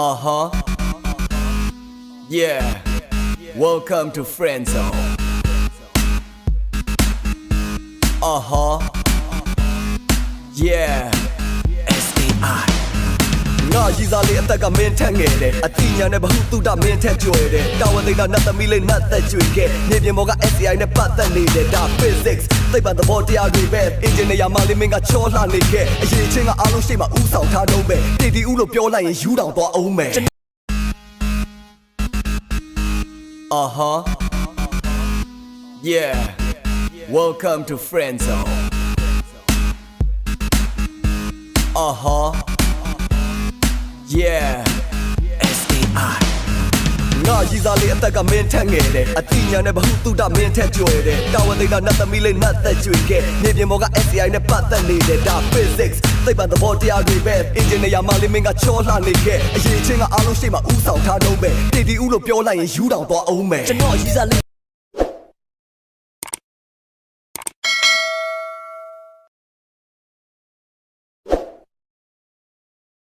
Uh-huh. Yeah. Welcome to Friend Zone. Uh-huh. Yeah. S.A.I. ငါရည်စားလေးအသက်ကမင်းထက်ငယ်တယ်အတိညာနဲ့ဘဟုတုတမင်းထက်ကြွယ်တယ်တာဝန်သိတာနတ်သမီးလေးနတ်သက်ကြွေခဲ့မြေပြင်ပေါ်က SCI နဲ့ပတ်သက်နေတယ်ဒါ physics သိပ္ပံသဘောတရားတွေပဲ engineer မလေးမင်းကချောလှနေခဲ့အရေးချင်းကအားလုံးရှိမှဥဆောင်ထားတော့ပဲတည်တည်ဦးလို့ပြောလိုက်ရင်ယူတောင်သွားအောင်မယ် Uh-huh. Yeah. Welcome to Friend Zone. Uh-huh. Yeah. S.A.I. ငါရည်စားလေးအသက်ကမင်းထက်ငယ်တယ်အတိညာနဲ့ဘဟုတုတမင်းထက်ကြွယ်တယ်တာဝန်သိတာနတ်သမီးလေးနတ်သက်ကြွေခဲ့မြေပြင်ပေါ်က SCI နဲ့ပတ်သက်နေတယ်ဒါ physics သိပ္ပံသဘောတရားတွေပဲ engineer မလေးမင်းကချောလှနေခဲ့အရေးချင်းကအားလုံးရှိမှဥဆောင်ထားတော့ပဲတည်တည်ဦးလို့ပြောလိုက်ရင်ယူတောင်သွားအောင်မယ်ကျွန်တော်ရည်စားလေး